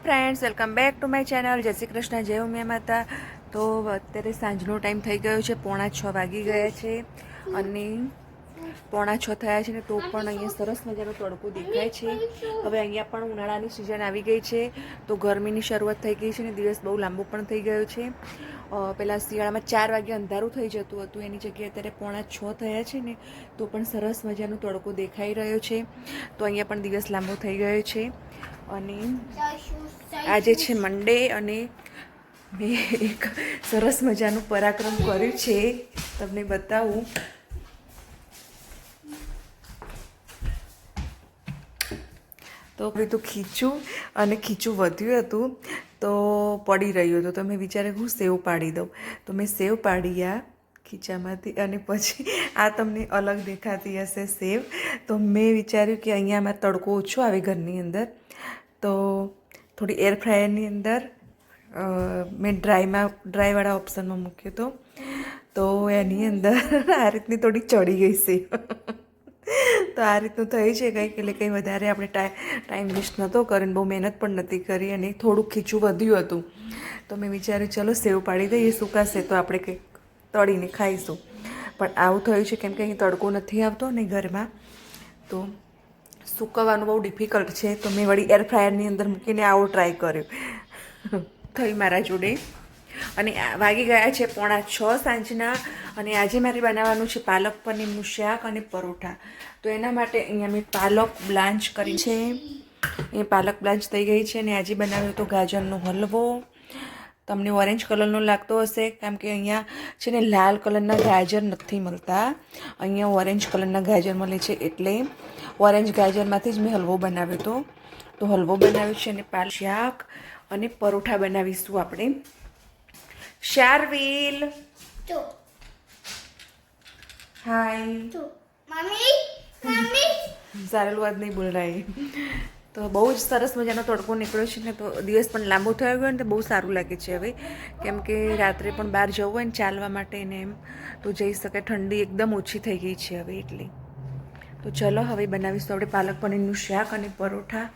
Friends, welcome back to my channel. જય શ્રી કૃષ્ણ, જય ઉમિયા માતા. તો અત્યારે સાંજનો ટાઈમ થઈ ગયો છે, 5:45 વાગી ગયા છે અને 5:45 થયા છે ને તો પણ અહીંયા સરસ મજાનો તડકો દેખાય છે. હવે અહીંયા પણ ઉનાળાની સિઝન આવી ગઈ છે તો ગરમીની શરૂઆત થઈ ગઈ છે ને દિવસ બહુ લાંબો પણ થઈ ગયો છે. પહેલાં શિયાળામાં 4 વાગે અંધારું થઈ જતું હતું, એની જગ્યાએ અત્યારે 5:45 થયા છે ને તો પણ સરસ મજાનો તડકો દેખાઈ રહ્યો છે. તો અહીંયા પણ દિવસ લાંબો થઈ ગયો છે અને આજે છે મંડે અને મેં એક સરસ મજાનું પરાક્રમ કર્યું છે, તમને બતાવું. તો બધું ખીચું અને ખીચું વધ્યું હતું તો પડી રહ્યું હતું, તો મેં વિચાર્યું હું સેવ પાડી દઉં. તો મેં સેવ પાડી આ ખીચામાંથી અને પછી આ તમને અલગ દેખાતી હશે સેવ. તો મેં વિચાર્યું કે અહીંયા અમારે તડકો ઓછો આવે ઘરની અંદર, તો થોડી એર ફ્રાયરની અંદર મેં ડ્રાયવાળા ઓપ્શનમાં મૂક્યો હતો. તો એની અંદર આ રીતની થોડી ચડી ગઈ છે. તો આ રીતનું થઈ છે કંઈક, એટલે કંઈ વધારે આપણે ટાઈમ વેસ્ટ નહોતો કરીને, બહુ મહેનત પણ નથી કરી અને થોડુંક ખીચું વધ્યું હતું. તો મેં વિચાર્યું ચલો સેવ પાડી દઈએ, સુકાશે તો આપણે કંઈક તળીને ખાઈશું. પણ આવું થયું છે કેમ કે અહીં તડકો નથી આવતો ને ઘરમાં, તો સૂકવવાનું બહુ ડિફિકલ્ટ છે. તો મેં વળી એર ફ્રાયરની અંદર મૂકીને આવો ટ્રાય કર્યો. થઈ મારા જોડે અને વાગી ગયા છે 5:45 સાંજના. અને આજે મારે બનાવવાનું છે પાલક પનીરનું શાક અને પરોઠા. તો એના માટે અહીંયા મેં પાલક બ્લાન્ચ કરી છે, એ પાલક બ્લાન્ચ થઈ ગઈ છે. અને આજે બનાવ્યો તો ગાજરનો હલવો. તમને ઓરેન્જ કલરનો લાગતો હશે કેમ કે અહીંયા છે ને લાલ કલરના ગાજર નથી મળતા, અહીંયા ઓરેન્જ કલરના ગાજર મળે છે, એટલે ઓરેન્જ ગાજરમાંથી જ મેં હલવો બનાવ્યો હતો. તો હલવો બનાવ્યો છે અને પાલક શાક અને પરોઠા બનાવીશું આપણે. શાર્વિલ હાય સારું વાત નહીં બોલ રહી. તો બહુ જ સરસ મજાનો તડકો નીકળ્યો છે ને તો દિવસ પણ લાંબો થયો ગયો ને તો બહુ સારું લાગે છે હવે, કેમ કે રાત્રે પણ બહાર જવું હોય ને ચાલવા માટે ને એમ તો જઈ શકે. ઠંડી એકદમ ઓછી થઈ ગઈ છે હવે એટલે. તો ચલો હવે બનાવીશું આપણે પાલક પનીરનું શાક અને પરોઠા.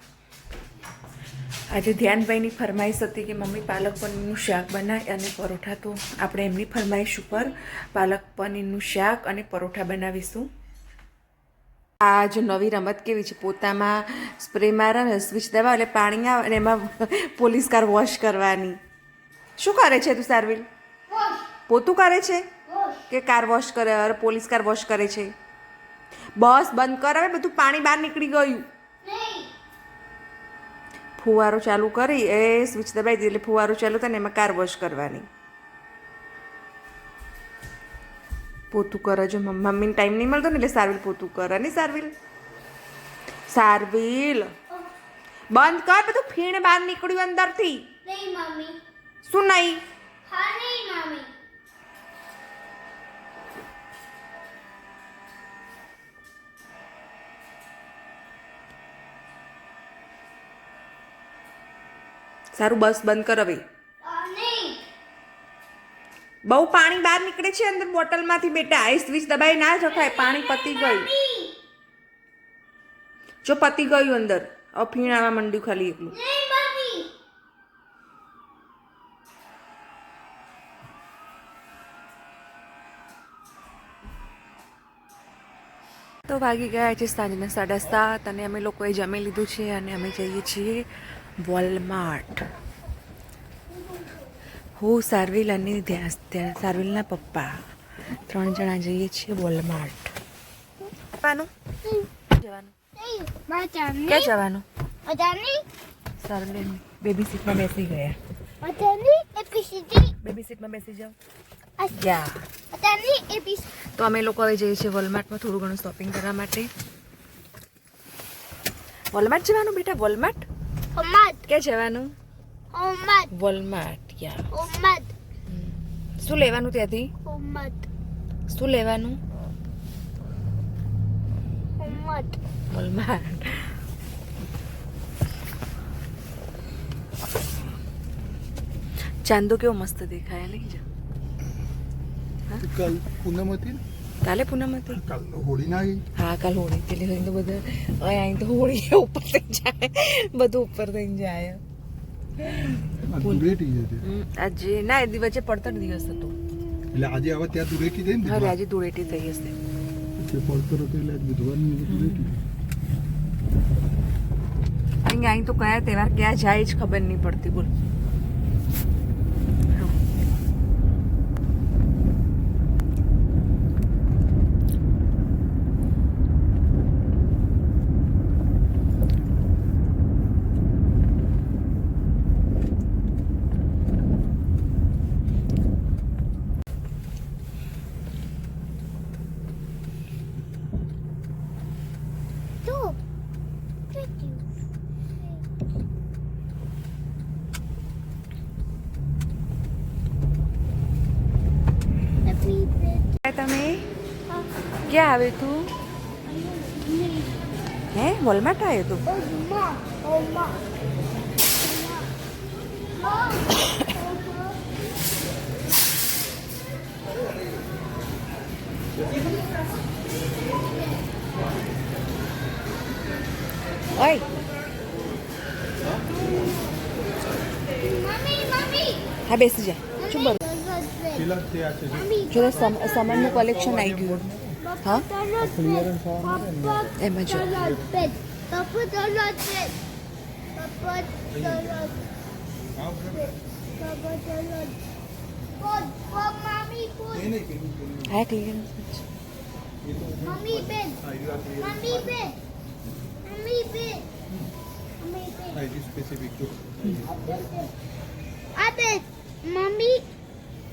આજે ધ્યાનભાઈની ફરમાઈશ હતી કે મમ્મી પાલક પનીરનું શાક બનાય અને પરોઠા, તો આપણે એમની ફરમાઈશ ઉપર પાલક પનીરનું શાક અને પરોઠા બનાવીશું. આ જો નવી રમત કેવી છે, પોતામાં સ્પ્રે મારે ને સ્વિચ દબાવ એટલે પાણી આવે અને એમાં પોલીસ કાર વોશ કરવાની. શું કરે છે તું સાર્વિલ? પોતું કરે છે કે કાર વોશ કરે? અરે પોલીસ કાર વોશ કરે છે. બસ બંધ કર, હવે બધું પાણી બહાર નીકળી ગયું. ફુવારો ચાલુ કરી એ સ્વિચ દબાવી દીધી એટલે ફુવારો ચાલુ થાય ને એમાં કાર વોશ કરવાની. પોતું કરે જો મમ્મીને ટાઈમ નહીં મળતો ને એટલે સાર્વિલ પોતું કરે ને. સાર્વિલ બંધ કર, બધું ફીણ બહાર નીકળ્યું અંદરથી. શું નહીં? સારું બસ બંધ કર હવે. બહુ પાણી બહાર નીકળે છે અંદર બોટલમાંથી બેટા. આ સ્વિચ દબાઈ ના રખાય, પાણી પતી ગયું. જો પતી ગયું અંદર, હવે ફીણ આવવા માંડ્યું ખાલી એકલું. તો વાગી ગયા છે સાંજના 7:30 અને અમે લોકોએ જમી લીધું છે અને અમે જઈએ છીએ વોલમાર્ટ. હું સાર્વિલ અને સાર્વિલના પપ્પા 3 જણા જઈએ છીએ વોલમાર્ટ. જવાનું ક્યાં જવાનું? સાર્વિલ બેબી સીટમાં બેસી ગયા. બેબી સીટમાં બેસી જાઓ. તો અમે લોકો હવે જઈએ છીએ વોલમાર્ટમાં થોડું ઘણું શોપિંગ કરવા માટે. વોલમાર્ટ જવાનું બેટા? વોલમાર્ટ ક્યાં જવાનું? વોલમાર્ટ. શું લેવાનું ત્યાંથી? શું લેવાનું? વોલમાર્ટ. ચાંદો કેવો મસ્ત દેખાય નહીં? કાલ પૂનમ હતી ને? કાલે પૂનમ હતી? કાલ હોળી ના આવી? હા કાલ હોળી હતી એટલે તો બધા અહીં તો હોળી ઉપર થઈ જાય, બધું ઉપર થઈને જાય. આ ધૂળેટી છે તે. આજે ના એ વચ્ચે પડતર દિવસ હતો એટલે આજે આવા ત્યાં ધૂળેટી થઈ ને હવે આજે ધૂળેટી થઈ હશે તે પડતર હતો એટલે આજ બુધવારની ધૂળેટી. અહીં તો કયા તહેવાર ક્યાં જાય જ ખબર નહીં પડતી બોલ તમે ક્યાં આવે તું હે વોલમાર્ટ આવ્યો તું ઓય હા બેસી જા શું બરોબર પેલા તે આ છે જો સામાનનું કલેક્શન આવી ગયું હા એમાં જો હા clearance Mommy bed. Mommy bed. Mommy bed. Mommy bed. આ એ સ્પેસિફિક તો I bed. Mommy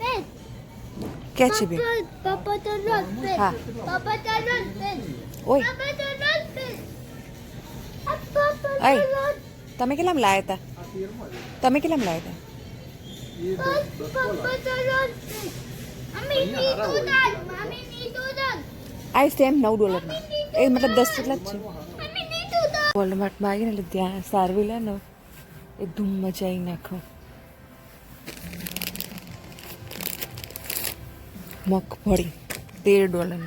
bed. ક્યાં છે બે Papa the lot bed. હા Papa the lot bed. ઓય Papa the lot bed. Papa the Ay. lot. તમે કેટલામ લાયા હતા તમે કેટલામ લાયા હતા Papa the lot bed. Mommy need to that. Mommy need to that. આ સેમ $9 એ મતલબ 10 જેટલા જ છે Mommy need to that. વોલમાર્ટમાં આવીને એટલે ત્યાં સારવી લે ને એ ધૂમ મચાવી નાખો મગફળી $13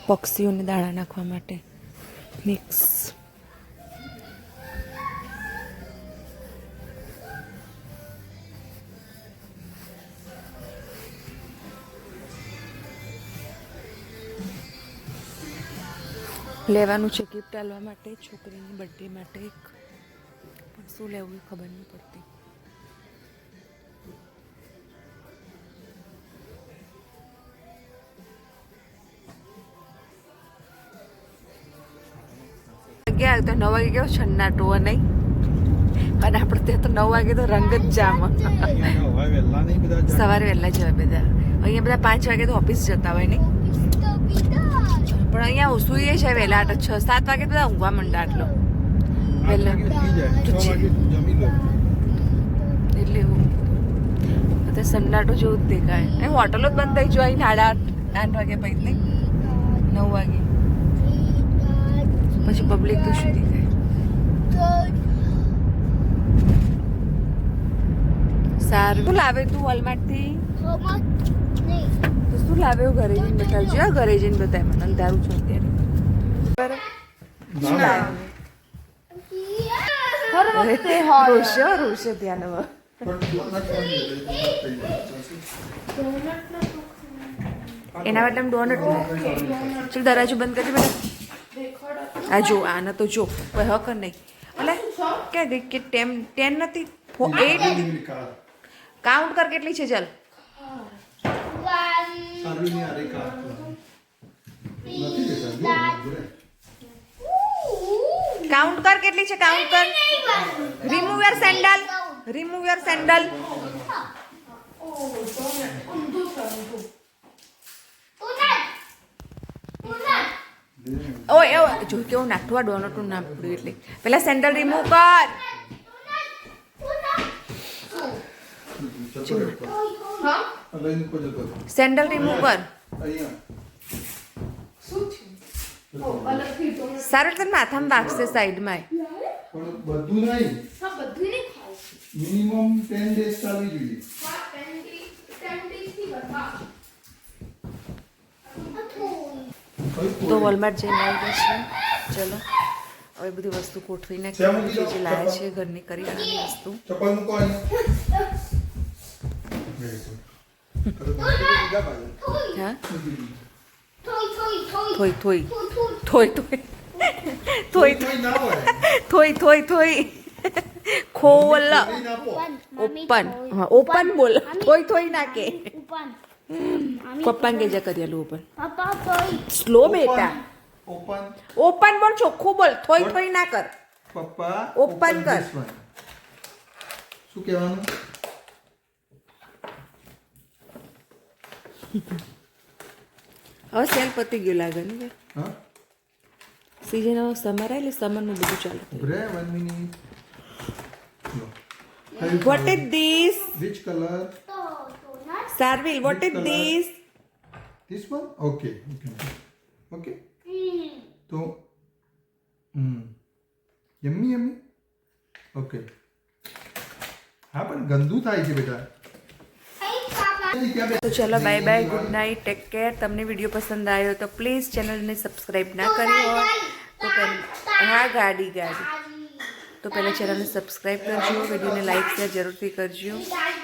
પક્ષીઓને દાણા નાખવા માટે મિક્સ લેવાનું છે ગિફ્ટ આલવા માટે છોકરીની બર્થડે માટે એક પણ શું લેવું એ ખબર નહીં પડતી ગયા તો 9 વાગે કેવો છન્નાટો નહીં અને આપણે ત્યાં તો 9 વાગે તો રંગ જ જામ અહીંયા હવે વહેલા નહીં બધા જાય. સવારે વહેલા જવા બધા અહીંયા બધા 5 વાગે તો ઓફિસ જતા હોય નહીં પણ અહીંયા સુઈએ છે વહેલા 6-7 વાગે બધા ઊંઘવા માંડા આટલો વહેલા આઠ વાગે ઉઠી જાય. 6 વાગે જમી લો. એટલે એવું અત્યારે સન્નાટો જેવું જ દેખાય એમ હોટલો જ બંધ થઈ જાય 8:30 વાગે પછી નહીં 9 વાગે પછી પબ્લિક તો શું દેખાય સારું શું લાવે તું વોલમાર્ટથી તો શું લાવ્યો ઘરે જઈને બતાવજો હા, ઘરે જઈને બતાય મને અંધારું છું અત્યારે બરાબર શું લાવ્યો રોશે ત્યાં નવા એના માટે ડોનટ ચાલ દરવાજો બંધ કરી દે બેટા આ જો આને તો જો કોઈ હક નહીં એટલે ક્યાં ગઈ કે 10 નથી 8 કાઉન્ટ કર કેટલી છે ચાલ સારવીની આ રેખા નથી દેતા જો. કાઉન્ટ કર કેટલી છે કાઉન્ટ કર remove your sandal remove your sandal ઓય ઓય જો કેવું નાખવા ડોનટનું નામ પડ્યું એટલે પેલા સેન્ડલ રિમૂવ કર આ લઈને ઉપર જતો હતો. સેન્ડલ રિમૂવ કર અહીંયા સારું તને માથામાં વાગશે સાઈડમાં પણ બધું નહીં મિનિમમ 10 days ચાલવી જોઈએ. તો વોલમાર્ટ જઈને આવી ગયા છે. ચલો હવે બધી વસ્તુ ગોઠવી નાખી જે લાયા છે ઘરની કરિયાણાની વસ્તુ. ચપ્પલ મૂકો અહીં. Very good. હા થોઈ થોઈ થોઈ થોઈ થોઈ થોઈ થોઈ થોઈ કોઈ ના હોય. થોઈ થોઈ થોઈ ખોલ કોઈ ના આપો. ઓપન હા ઓપન બોલ થોઈ થોઈ નાખે ઉપન પપ્પાને કેજા કરિયાલું ઓપન પપ્પા થોઈ સ્લો બેટા Open. ઓપન બોલ ચોખ્ખું બોલ થોઈ થોઈ ના કર પપ્પા Open કર. this one. શું કહેવાનું? હવે સેલ પતી ગયું લાગે ને હા? સીઝન હવે સમર એટલે સમરનું બધું ચાલુ ઉભરે, 1 minute. No. What is this Which color? તો ના સાર્વિલ what is Which colour? This This one? Okay. Okay. Hmm તો yummy yummy. Okay. હા પણ ગંદુ થાય છે બેટા. અહીં પાપા ત્યાં બે- તો ચલો bye bye good night take care. તમને વિડીયો પસંદ આવ્યો તો પ્લીઝ ચેનલને સબસ્ક્રાઈબ ના કરી હોય તો હા ગાડી ગાડી તો પહેલાં ચેનલને સબસ્ક્રાઈબ કરજો વિડીયોને લાઈક શેર જરૂરથી કરજો. ગાડી